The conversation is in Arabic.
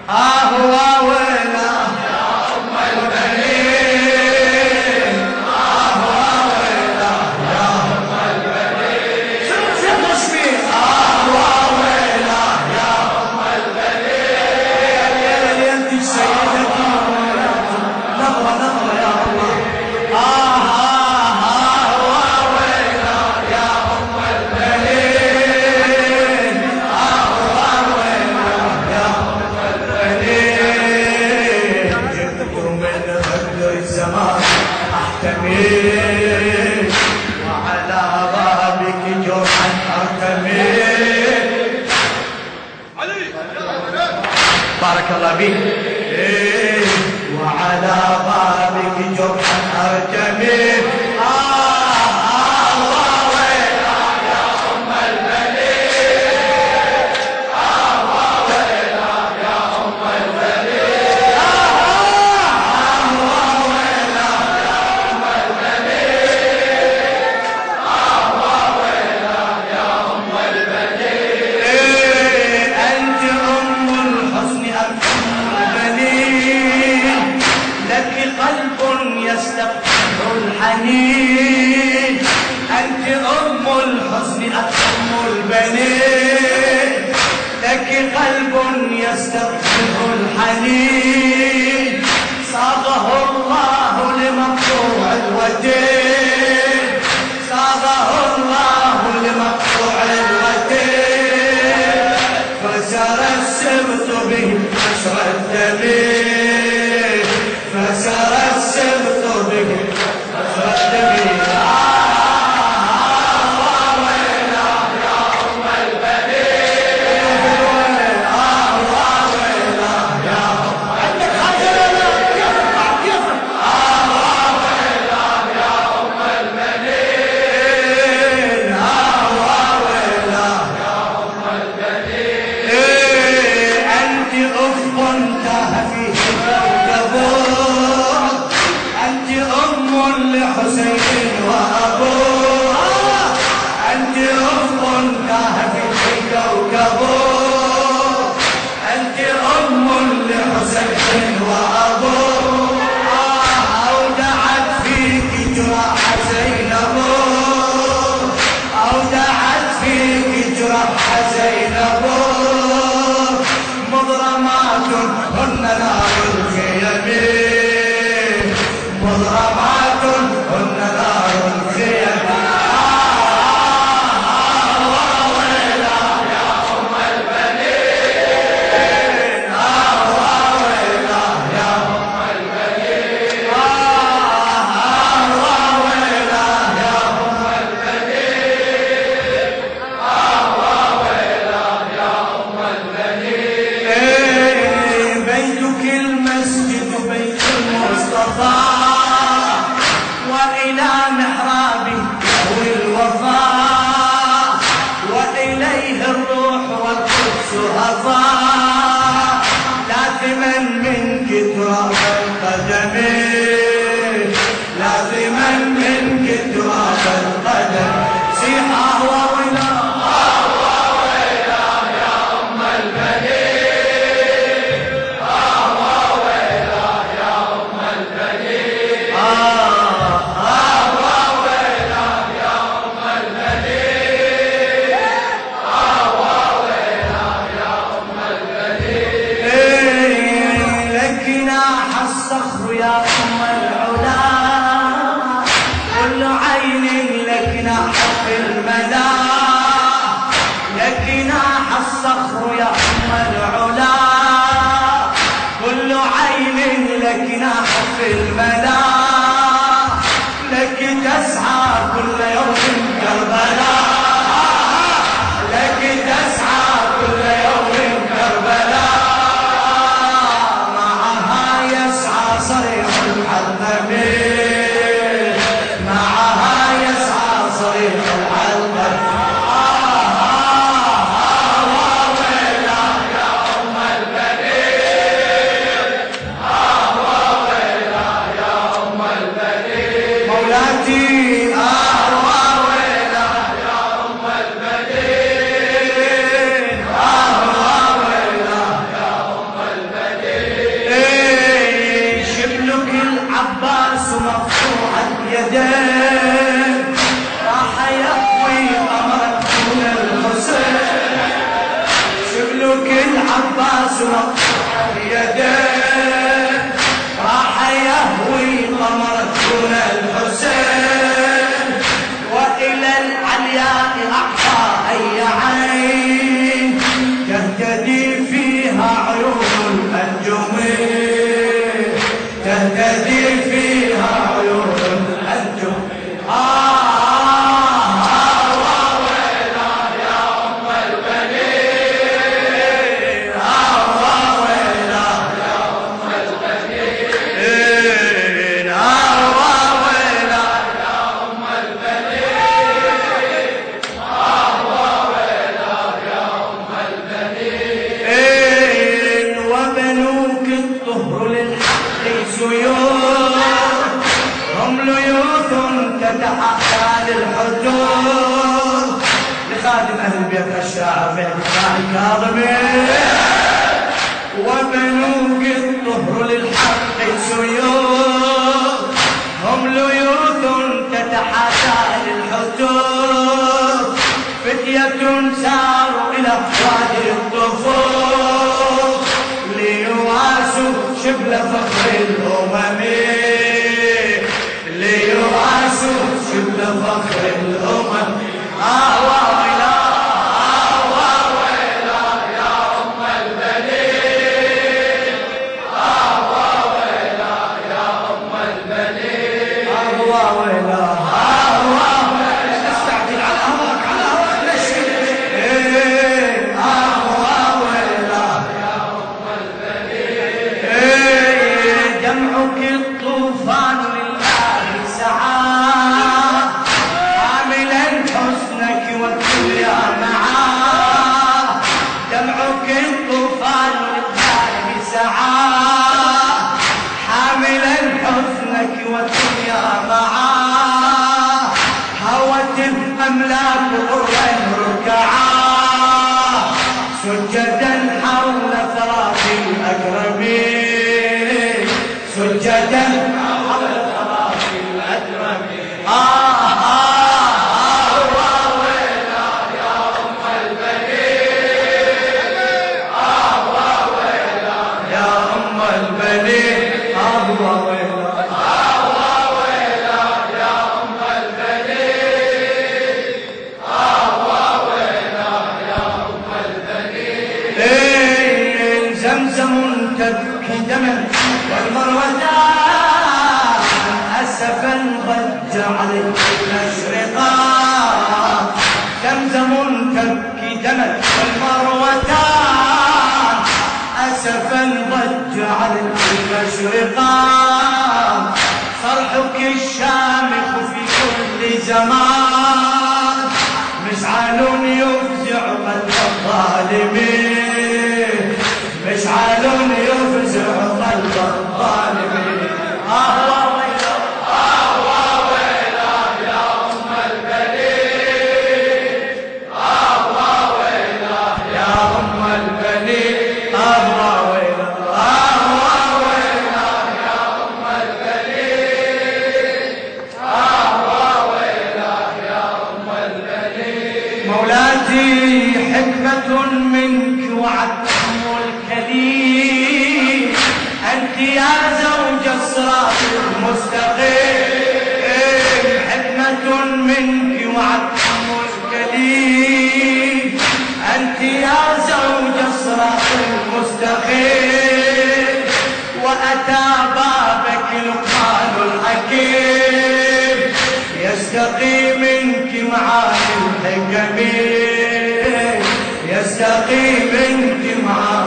واويلا يا أم البنين، واويلا يا أم البنين. شنو تشبيه؟ واويلا يا أم البنين، يا انت سيدتي نظرة نظرة يا الله. واويلا يا أم البنين، واويلا يا أم البنين. جئت من غد الزمان أحتمي، وعلى بابك جرحا أرتمي. بارك الله بك. وعلى بابك جرحا أرتمي. واويلا يا أم البنين، واويلا يا أم البنين، واويلا يا أم البنين، واويلا يا أم البنين. أنت أم الحسن أرحم البنين، لك قلب يستقبل الحنين. أنت أم الحزن أتم البنين، لك قلب يستقبل الحنين. صاغه الله لمقطوع الودين، صاغه الله لمقطوع الودين. فسر السبط به حشر الدمين، فسر السبط به حشر الدمين. واويلا يا أم البنين، واويلا يا أم البنين، واويلا يا أم البنين، واويلا يا أم البنين. أنت أفق انتهى فيه الكوكب، أنت أم لحسين وأبوه. أنت أفق انتهى فيه الكوكب، أنت أم لحسين وأبوه. أودعت فيك جراح زينب، أودعت فيك جراح زينب. مضرمات هن نار الخيم، مضرمات هن نار الخيم. واويلا يا أم البنين، واويلا يا أم البنين، واويلا يا أم البنين، واويلا يا أم البنين. بيتك المسجد بيت المصطفى، وإلى محرابه يهوي الوفاء، وإليه الروح والقدس هفا. لازما منك تراب القدم، لازما منك تراب القدم. سيحة واويلا يا أم البنين، واويلا يا أم البنين، واويلا يا أم البنين، واويلا يا أم البنين. لك ناح الصخر يا أم العلا، كل عين لك ناح في الملا. لك ناح الصخر يا أم العلا، كل عين لك ناح في الملا. لك تسعى كل يوم كربلاء، لك تسعى كل يوم كربلاء. معها يسعى صريح سيوف هم ليوث تتحدى للحدود لخادم أهل البيت الشاعر مهدي كاظمي وبنوك الطهر للحق سيوف هم ليوث تتحدى للحدود فتية ساروا إلى وادي الطفوف ليواسوا شبل فخر الأمم ليواسوا شبل فخر الأمم ويلا ويلا يا أم البنين ويلا يا أم البنين ويلا استعجل على هواك على هواك للشيء ويلا يا أم البنين دمعك الطوفان لله سعى حاملا حسنك والدنيا معاه دمعك الطوفان لله سعى حاملا حسنك والدنيا معاه هوت الأملاك غرا ركعا سجدا حول ثراب الأكرمين سجدا حول ثراب الأكرمين ويلا يا أم البنين ويلا يا أم البنين ويلا يا أم البنين ويلا يا أم البنين زمزم تبكي دما والمروتان أسفا ضج عليك المشرقا زمزم تبكي دما والمروتان أسفا ضج عليك المشرقا صرحك الشامخ في كل زمان مشعل يفزع قلب الظالمين مشعل يفزع قلب الظالمين ويلا يا أم البنين ويلا يا أم البنين ويلا يا أم البنين ويلا يا أم البنين مولاتي حكمة منك وعدتم الكليم أنت يا زوج الصراط المستقيم حكمة منك وعدتم الكليم أنت يا زوج الصراط المستقيم وأتى بابك لقمان الحكيم يستقي منك معاني الحكم يستقي منك معاني